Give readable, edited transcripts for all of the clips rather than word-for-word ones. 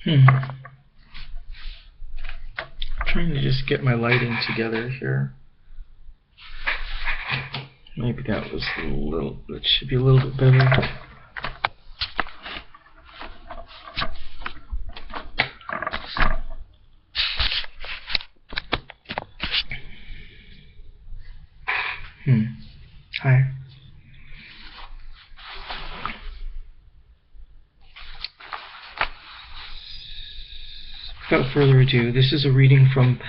I'm trying to just get my lighting together here. Maybe that should be a little bit better. Hi. Without further ado, this is a reading from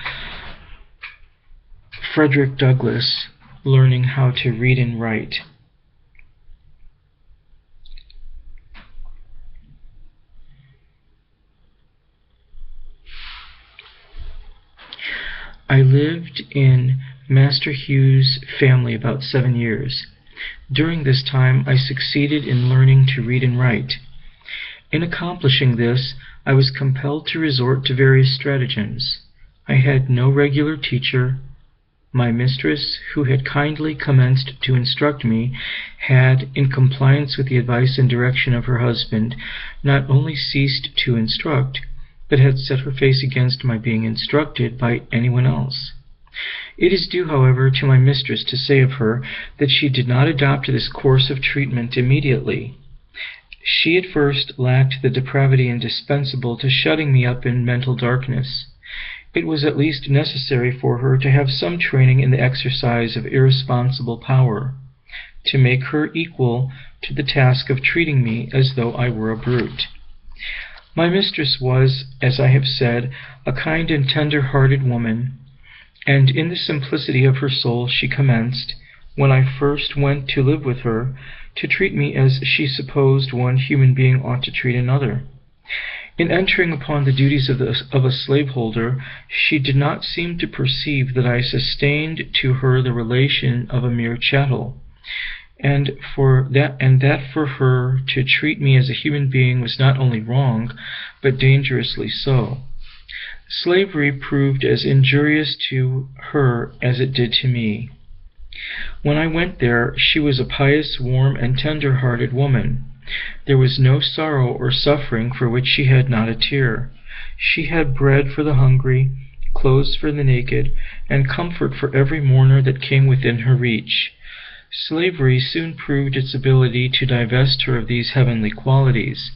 Frederick Douglass, Learning How to Read and Write. I lived in Master Hugh's family about 7 years. During this time, I succeeded in learning to read and write. In accomplishing this, I was compelled to resort to various stratagems. I had no regular teacher. My mistress, who had kindly commenced to instruct me, had, in compliance with the advice and direction of her husband, not only ceased to instruct, but had set her face against my being instructed by anyone else. It is due, however, to my mistress to say of her that she did not adopt this course of treatment immediately. She at first lacked the depravity indispensable to shutting me up in mental darkness. It was at least necessary for her to have some training in the exercise of irresponsible power, to make her equal to the task of treating me as though I were a brute. My mistress was, as I have said, a kind and tender-hearted woman, and in the simplicity of her soul she commenced, when I first went to live with her, to treat me as she supposed one human being ought to treat another. In entering upon the duties of a slaveholder, she did not seem to perceive that I sustained to her the relation of a mere chattel, and that for her to treat me as a human being was not only wrong, but dangerously so. Slavery proved as injurious to her as it did to me. When I went there, she was a pious, warm, and tender-hearted woman. There was no sorrow or suffering for which she had not a tear. She had bread for the hungry, clothes for the naked, and comfort for every mourner that came within her reach. Slavery soon proved its ability to divest her of these heavenly qualities.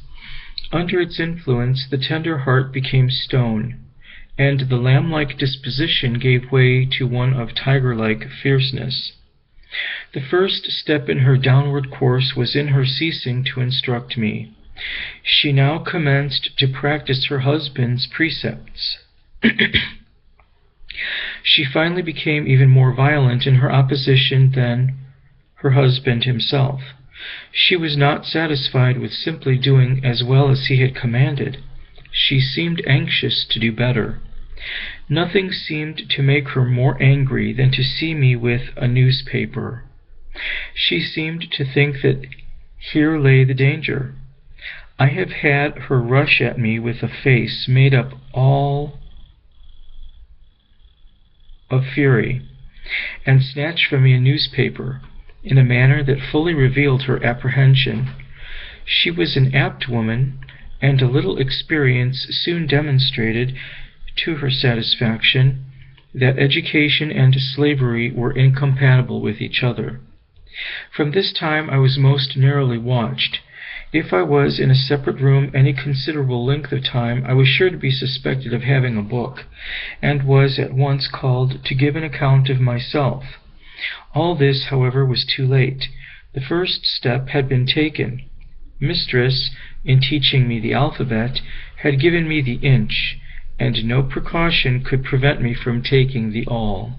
Under its influence, the tender heart became stone, and the lamb-like disposition gave way to one of tiger-like fierceness. The first step in her downward course was in her ceasing to instruct me. She now commenced to practice her husband's precepts. She finally became even more violent in her opposition than her husband himself. She was not satisfied with simply doing as well as he had commanded. She seemed anxious to do better. Nothing seemed to make her more angry than to see me with a newspaper. She seemed to think that here lay the danger. I have had her rush at me with a face made up all of fury, and snatch from me a newspaper in a manner that fully revealed her apprehension. She was an apt woman, and a little experience soon demonstrated to her satisfaction that education and slavery were incompatible with each other. From this time I was most narrowly watched. If I was in a separate room any considerable length of time, I was sure to be suspected of having a book, and was at once called to give an account of myself. All this, however, was too late. The first step had been taken. Mistress, in teaching me the alphabet, had given me the inch, and no precaution could prevent me from taking the awl.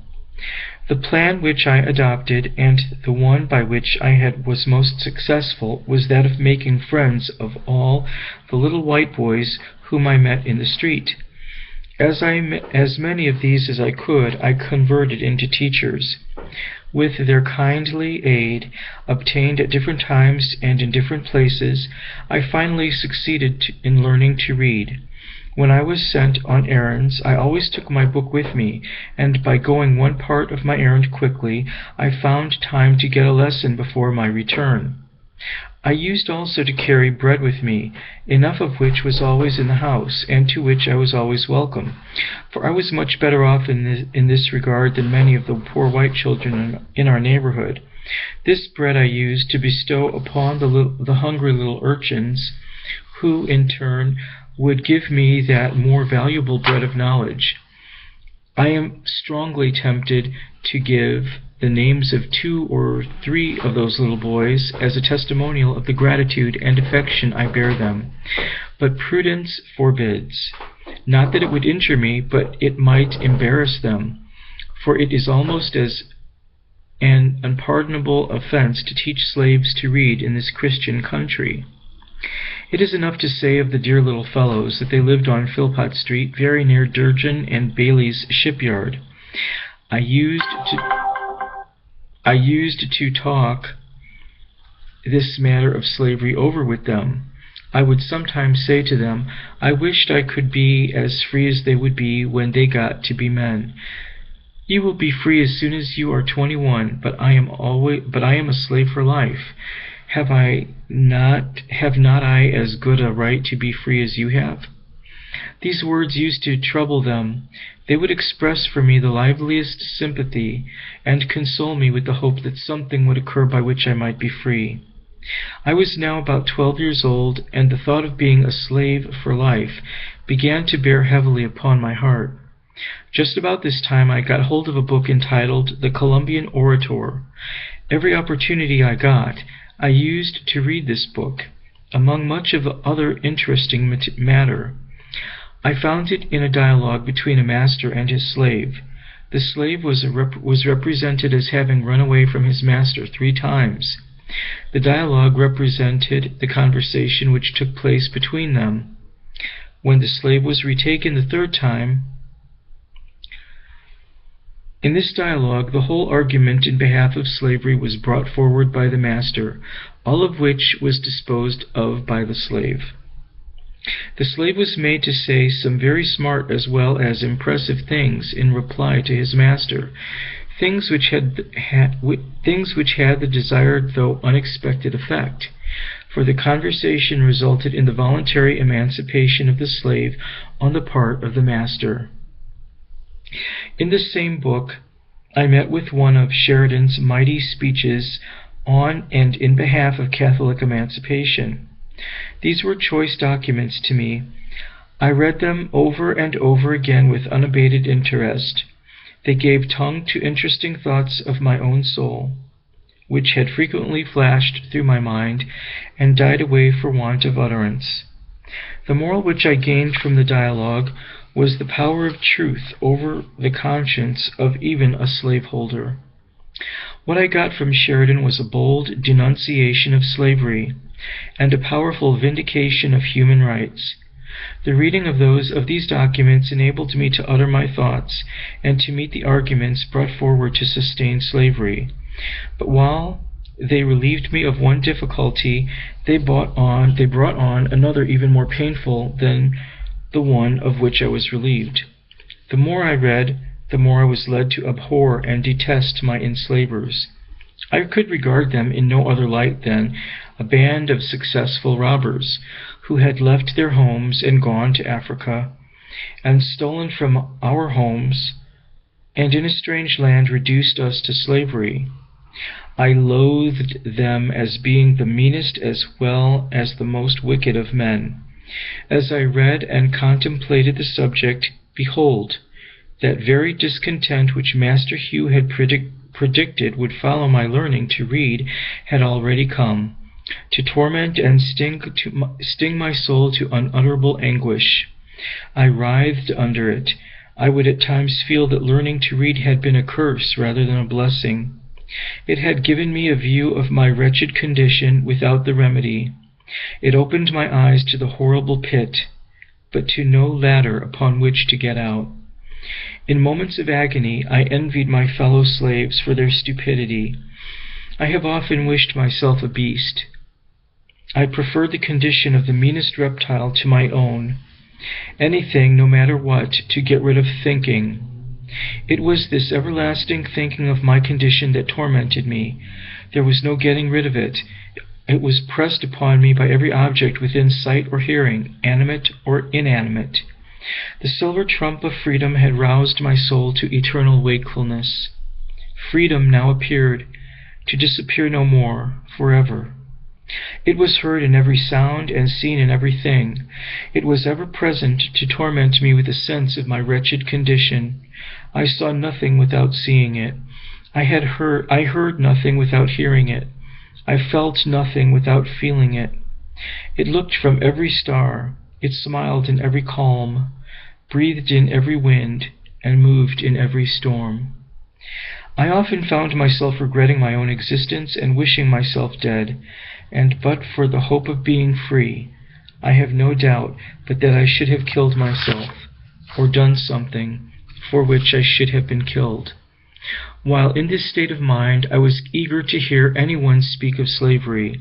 The plan which I adopted, and the one by which I was most successful, was that of making friends of all the little white boys whom I met in the street. As many of these as I could, I converted into teachers. With their kindly aid, obtained at different times and in different places, I finally succeeded in learning to read. When I was sent on errands, I always took my book with me, and by going one part of my errand quickly, I found time to get a lesson before my return. I used also to carry bread with me, enough of which was always in the house, and to which I was always welcome, for I was much better off in this regard than many of the poor white children in our neighborhood. This bread I used to bestow upon the hungry little urchins, who, in turn, would give me that more valuable bread of knowledge. I am strongly tempted to give the names of 2 or 3 of those little boys as a testimonial of the gratitude and affection I bear them, but prudence forbids. Not that it would injure me, but it might embarrass them, for it is almost as an unpardonable offense to teach slaves to read in this Christian country. It is enough to say of the dear little fellows that they lived on Philpott Street, very near Durgin and Bailey's shipyard. I used to talk this matter of slavery over with them. I would sometimes say to them, I wished I could be as free as they would be when they got to be men. You will be free as soon as you are 21, but I am a slave for life. Have not I as good a right to be free as you have? These words used to trouble them. They would express for me the liveliest sympathy, and console me with the hope that something would occur by which I might be free. I was now about 12 years old, and the thought of being a slave for life began to bear heavily upon my heart. Just about this time I got hold of a book entitled The Columbian Orator. Every opportunity I got, I used to read this book, among much of other interesting matter. I found it in a dialogue between a master and his slave. The slave was represented as having run away from his master 3 times. The dialogue represented the conversation which took place between them. When the slave was retaken the 3rd time, in this dialogue, the whole argument in behalf of slavery was brought forward by the master, all of which was disposed of by the slave. The slave was made to say some very smart as well as impressive things in reply to his master, things which had the desired though unexpected effect, for the conversation resulted in the voluntary emancipation of the slave on the part of the master. In this same book, I met with one of Sheridan's mighty speeches on and in behalf of Catholic emancipation. These were choice documents to me. I read them over and over again with unabated interest. They gave tongue to interesting thoughts of my own soul, which had frequently flashed through my mind and died away for want of utterance. The moral which I gained from the dialogue was the power of truth over the conscience of even a slaveholder. What I got from Sheridan was a bold denunciation of slavery and a powerful vindication of human rights. The reading of these documents enabled me to utter my thoughts and to meet the arguments brought forward to sustain slavery. But while they relieved me of one difficulty, they brought on another even more painful than the one of which I was relieved. The more I read, the more I was led to abhor and detest my enslavers. I could regard them in no other light than a band of successful robbers who had left their homes and gone to Africa, and stolen from our homes, and in a strange land reduced us to slavery. I loathed them as being the meanest as well as the most wicked of men. As I read and contemplated the subject, behold, that very discontent which Master Hugh had predicted would follow my learning to read had already come, to torment and sting my soul to unutterable anguish. I writhed under it. I would at times feel that learning to read had been a curse rather than a blessing. It had given me a view of my wretched condition without the remedy. It opened my eyes to the horrible pit, but to no ladder upon which to get out. In moments of agony, I envied my fellow slaves for their stupidity. I have often wished myself a beast. I preferred the condition of the meanest reptile to my own. Anything, no matter what, to get rid of thinking. It was this everlasting thinking of my condition that tormented me. There was no getting rid of it. It was pressed upon me by every object within sight or hearing, animate or inanimate. The silver trump of freedom had roused my soul to eternal wakefulness. Freedom now appeared, to disappear no more, forever. It was heard in every sound and seen in everything. It was ever present to torment me with a sense of my wretched condition. I saw nothing without seeing it. I heard nothing without hearing it. I felt nothing without feeling it. It looked from every star. It smiled in every calm, breathed in every wind, and moved in every storm. I often found myself regretting my own existence and wishing myself dead, and but for the hope of being free, I have no doubt but that I should have killed myself, or done something for which I should have been killed. While in this state of mind, I was eager to hear anyone speak of slavery.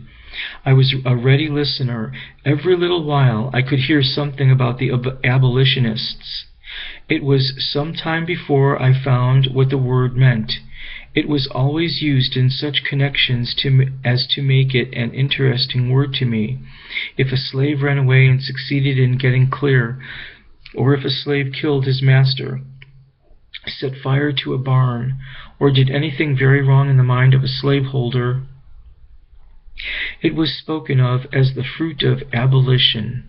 I was a ready listener. Every little while I could hear something about the abolitionists. It was some time before I found what the word meant. It was always used in such connections as to make it an interesting word to me. If a slave ran away and succeeded in getting clear, or if a slave killed his master, set fire to a barn, or did anything very wrong in the mind of a slaveholder, it was spoken of as the fruit of abolition.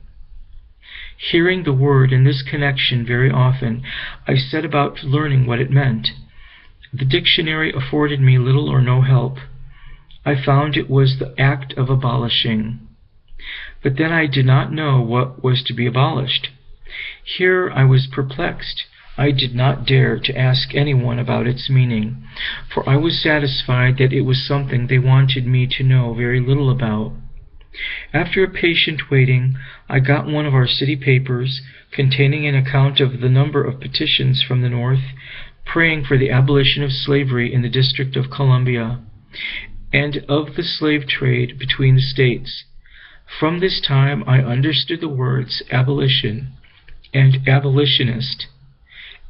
Hearing the word in this connection very often, I set about learning what it meant. The dictionary afforded me little or no help. I found it was the act of abolishing. But then I did not know what was to be abolished. Here I was perplexed. I did not dare to ask anyone about its meaning, for I was satisfied that it was something they wanted me to know very little about. After a patient waiting, I got one of our city papers, containing an account of the number of petitions from the North, praying for the abolition of slavery in the District of Columbia, and of the slave trade between the states. From this time I understood the words abolition and abolitionist,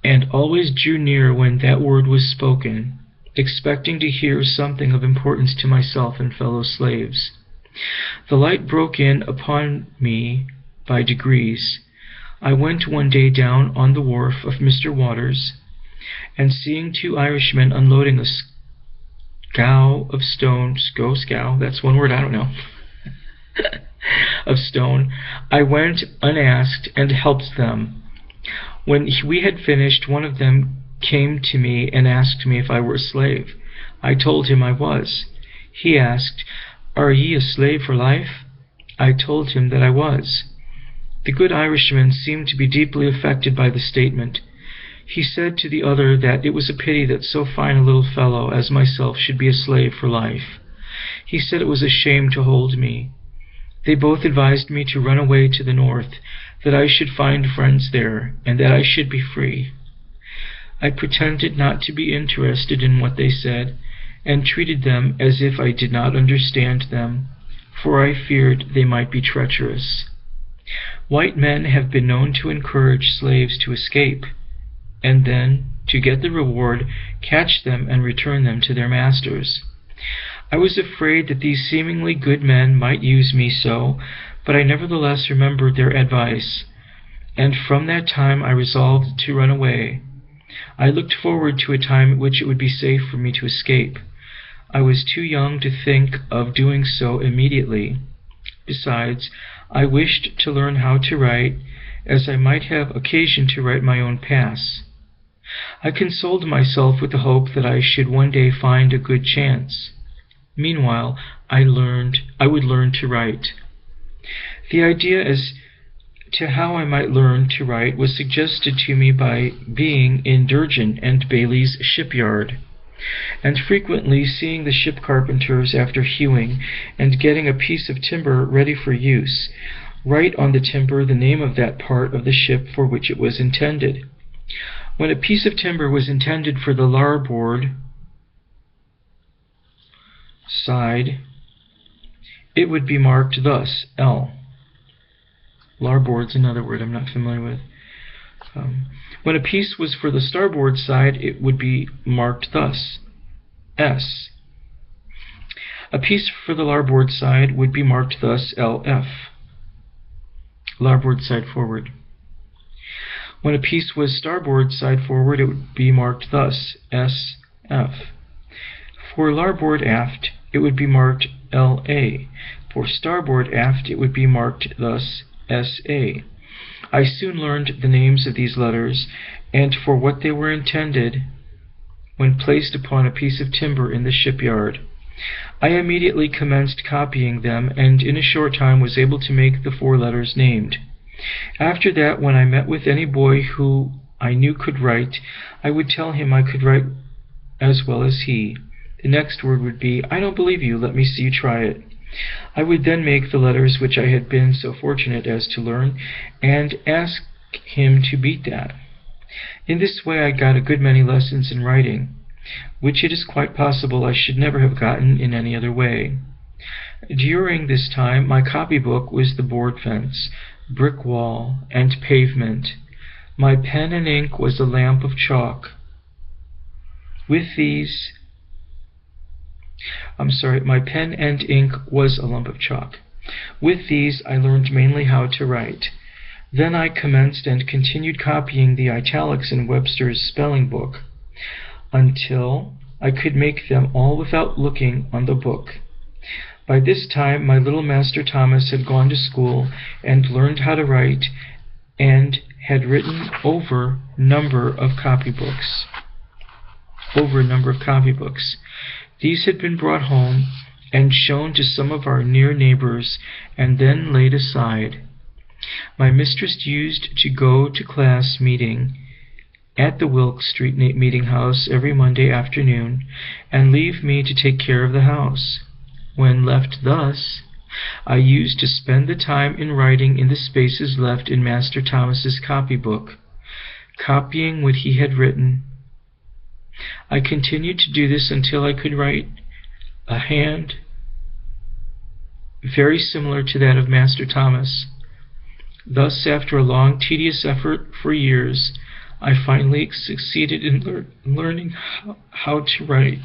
and always drew near when that word was spoken, expecting to hear something of importance to myself and fellow slaves. The light broke in upon me by degrees. I went one day down on the wharf of Mr. Waters, and seeing two Irishmen unloading a scow of stone, scow, that's one word, I don't know, of stone, I went unasked and helped them. When we had finished, one of them came to me and asked me if I were a slave. I told him I was. He asked, "Are ye a slave for life?" I told him that I was. The good Irishman seemed to be deeply affected by the statement. He said to the other that it was a pity that so fine a little fellow as myself should be a slave for life. He said it was a shame to hold me. They both advised me to run away to the North, that I should find friends there, and that I should be free. I pretended not to be interested in what they said, and treated them as if I did not understand them, for I feared they might be treacherous. White men have been known to encourage slaves to escape, and then, to get the reward, catch them and return them to their masters. I was afraid that these seemingly good men might use me so, but I nevertheless remembered their advice, and from that time I resolved to run away. I looked forward to a time at which it would be safe for me to escape. I was too young to think of doing so immediately. Besides, I wished to learn how to write, as I might have occasion to write my own pass. I consoled myself with the hope that I should one day find a good chance. Meanwhile, I would learn to write. The idea as to how I might learn to write was suggested to me by being in Durgin and Bailey's shipyard, and frequently seeing the ship carpenters, after hewing and getting a piece of timber ready for use, write on the timber the name of that part of the ship for which it was intended. When a piece of timber was intended for the larboard side, it would be marked thus, L. Larboard's another word I'm not familiar with. When a piece was for the starboard side, it would be marked thus, S. A piece for the larboard side would be marked thus LF, larboard side forward. When a piece was starboard side forward, it would be marked thus SF. For larboard aft, it would be marked LA. For starboard aft, it would be marked thus SA. I soon learned the names of these letters, and for what they were intended when placed upon a piece of timber in the shipyard. I immediately commenced copying them, and in a short time was able to make the 4 letters named. After that, when I met with any boy who I knew could write, I would tell him I could write as well as he. The next word would be, "I don't believe you, let me see you try it." I would then make the letters which I had been so fortunate as to learn, and ask him to beat that. In this way I got a good many lessons in writing, which it is quite possible I should never have gotten in any other way. During this time my copybook was the board fence, brick wall, and pavement. My pen and ink was a lamp of chalk. My pen and ink was a lump of chalk. With these I learned mainly how to write. Then I commenced and continued copying the italics in Webster's spelling book, until I could make them all without looking on the book. By this time my little Master Thomas had gone to school and learned how to write, and had written over a number of copybooks. These had been brought home and shown to some of our near neighbors, and then laid aside. My mistress used to go to class meeting at the Wilk Street meeting house every Monday afternoon, and leave me to take care of the house. When left thus, I used to spend the time in writing in the spaces left in Master Thomas's copybook, copying what he had written. I continued to do this until I could write a hand very similar to that of Master Thomas. Thus, after a long, tedious effort for years, I finally succeeded in learning how to write.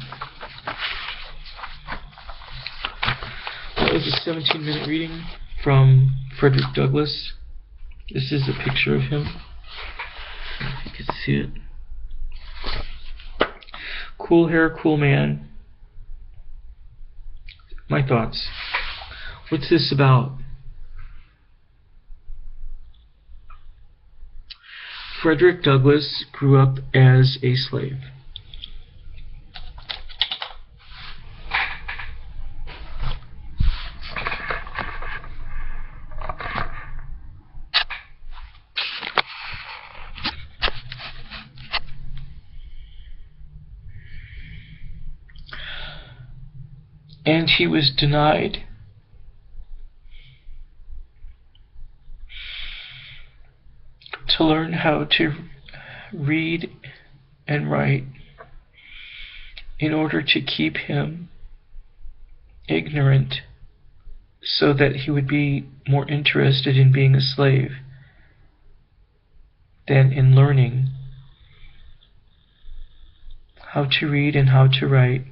That was a 17-minute reading from Frederick Douglass. This is a picture of him, if you can see it. Cool hair, cool man. My thoughts. What's this about? Frederick Douglass grew up as a slave. And he was denied to learn how to read and write in order to keep him ignorant, so that he would be more interested in being a slave than in learning how to read and how to write,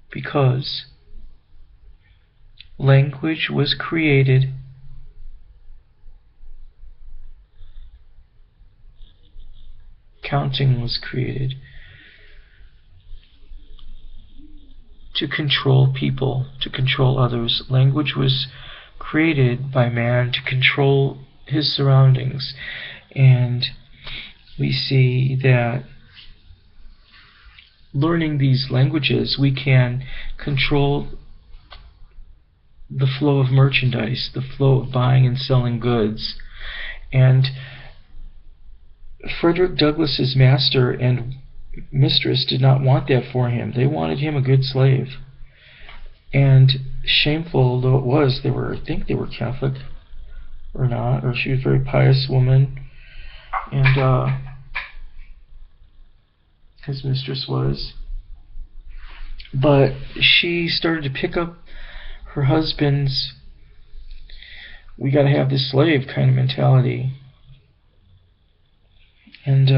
because language was created counting was created to control people, to control others. Language was created by man to control his surroundings, and we see that learning these languages we can control the flow of merchandise, the flow of buying and selling goods. And Frederick Douglass's master and mistress did not want that for him. They wanted him a good slave. And shameful though it was, I think they were Catholic or not, or she was a very pious woman, and his mistress was. But she started to pick up her husband's "we gotta have this slave" kind of mentality. And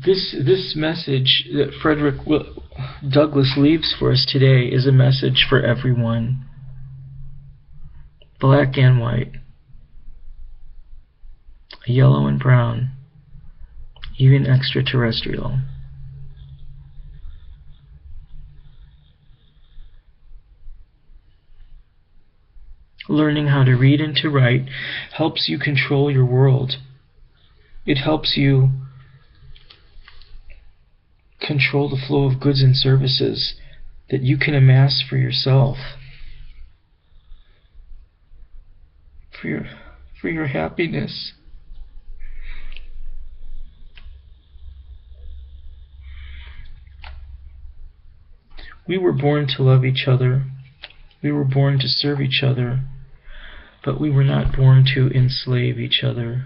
This message that Douglass leaves for us today is a message for everyone, black and white, yellow and brown, even extraterrestrial. Learning how to read and to write helps you control your world. It helps you control the flow of goods and services that you can amass for yourself, for your happiness. We were born to love each other. We were born to serve each other, but we were not born to enslave each other.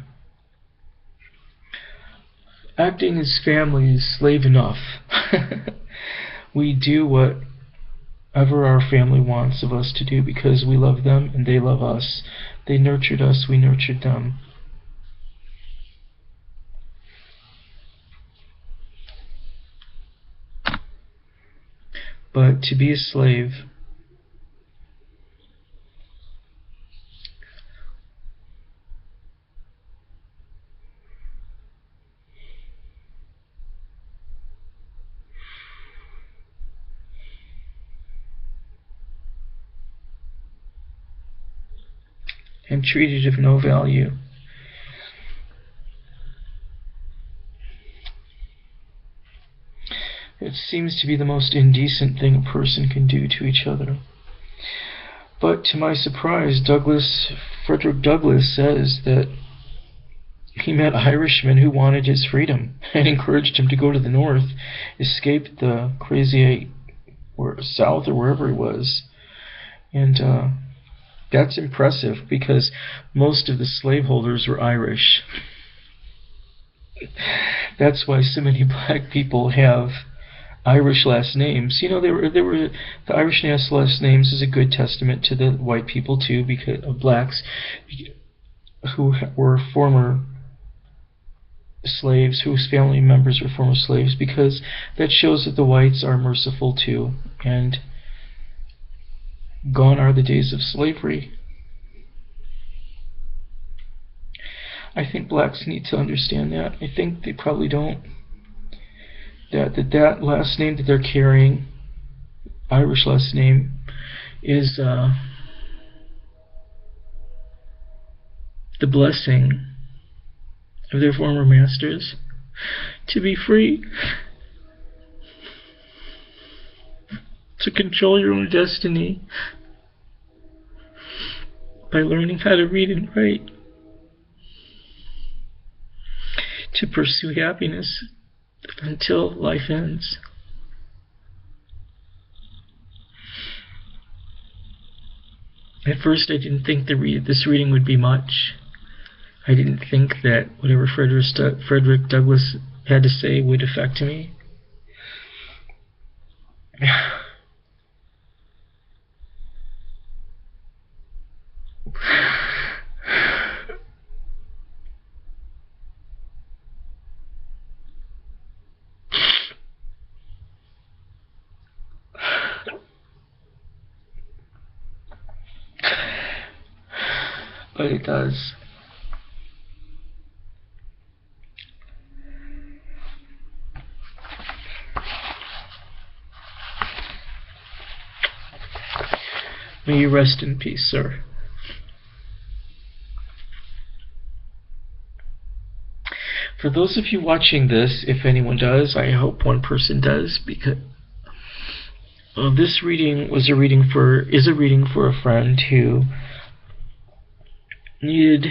Acting as family is slave enough. We do whatever our family wants of us to do because we love them and they love us. They nurtured us, we nurtured them. But to be a slave and treated of no value. It seems to be the most indecent thing a person can do to each other. But to my surprise, Frederick Douglass says that he met Irishmen who wanted his freedom and encouraged him to go to the north, escape the crazy south or wherever he was. And that's impressive because most of the slaveholders were Irish. That's why so many black people have Irish last names. You know, the Irish last names is a good testament to the white people too, because of blacks who were former slaves, whose family members were former slaves, because that shows that the whites are merciful too, and gone are the days of slavery. I think blacks need to understand that. I think they probably don't. That last name that they're carrying, Irish last name, is the blessing of their former masters to be free, to control your own destiny by learning how to read and write, to pursue happiness until life ends. At first I didn't think this reading would be much. I didn't think that whatever Frederick Douglass had to say would affect me. But it does. May you rest in peace, sir. For those of you watching this, if anyone does, I hope one person does, because this reading is a reading for a friend who needed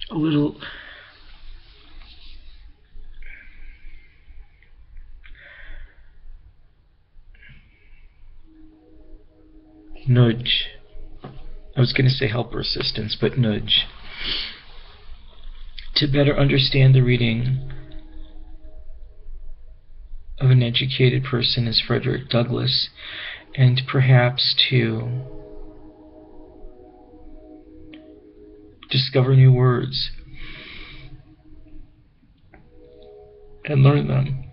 a little nudge. I was going to say help or assistance, but nudge. To better understand the reading of an educated person as Frederick Douglass, and perhaps to discover new words and learn them,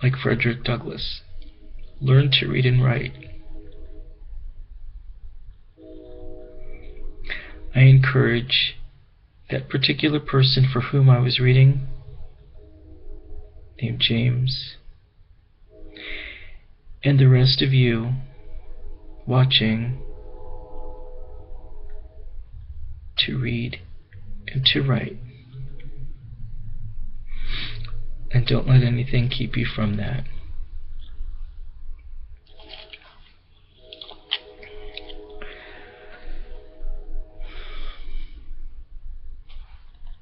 like Frederick Douglass. Learn to read and write. I encourage that particular person for whom I was reading, named James, and the rest of you watching, to read and to write. And don't let anything keep you from that.